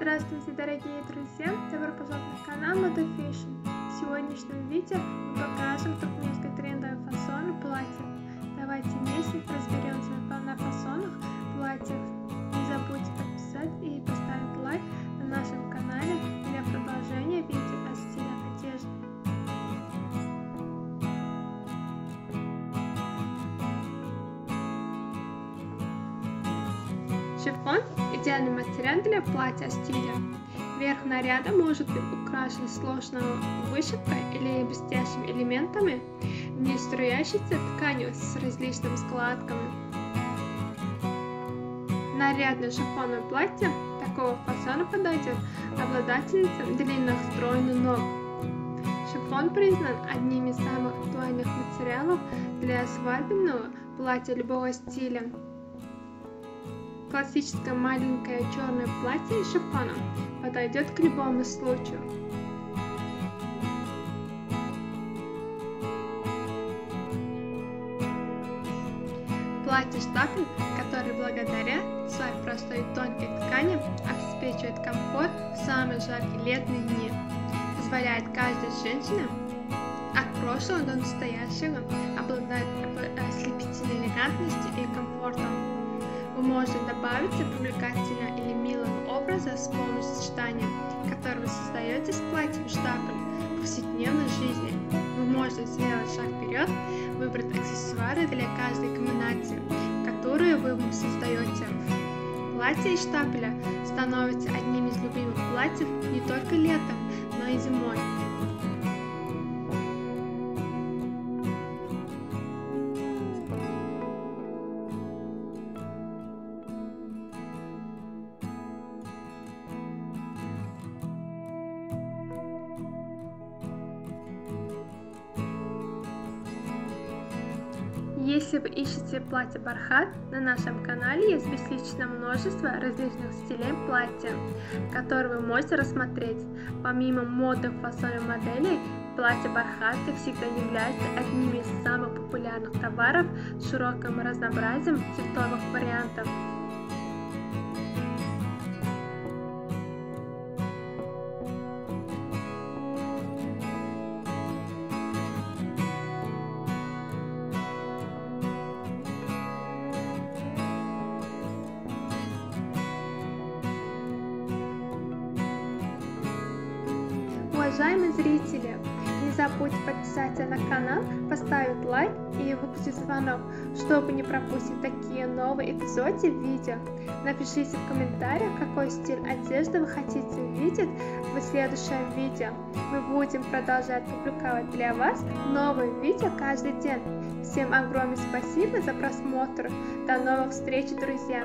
Здравствуйте, дорогие друзья! Добро пожаловать на канал Moda Fashion. В сегодняшнем видео мы покажем туркменский трендовый фасон платьев. Давайте вместе разберемся на фасонах платьев. Не забудьте подписать и поставить лайк на нашем канале для продолжения видео о стилях одежды. Шифон – идеальный материал для платья стиля. Верх наряда может быть украшен сложной вышивкой или блестящими элементами, не струящейся тканью с различными складками. Нарядное шифоновое платье такого фасона подойдет обладательницам длинных стройных ног. Шифон признан одним из самых актуальных материалов для свадебного платья любого стиля. Классическое маленькое черное платье из шифона подойдет к любому случаю. Платье-штапель, который благодаря своей простой и тонкой ткани обеспечивает комфорт в самые жаркие летние дни, позволяет каждой женщине от прошлого до настоящего обладать ослепительной элегантностью и комфортом. Вы можете добавить привлекательного или милого образа с помощью сочетания, которое вы создаете с платьем штапель в повседневной жизни. Вы можете сделать шаг вперед, выбрать аксессуары для каждой комбинации, которую вы создаете. Платье из штапеля становится одним из любимых платьев не только летом, но и зимой. Если вы ищете платье бархат, на нашем канале есть бесчисленное множество различных стилей платья, которые вы можете рассмотреть. Помимо модных фасонов моделей, платье бархат всегда является одним из самых популярных товаров с широким разнообразием цветовых вариантов. Уважаемые зрители, не забудьте подписаться на канал, поставить лайк и выключить звонок, чтобы не пропустить такие новые эпизоды видео. Напишите в комментариях, какой стиль одежды вы хотите увидеть в следующем видео. Мы будем продолжать публиковать для вас новые видео каждый день. Всем огромное спасибо за просмотр. До новых встреч, друзья!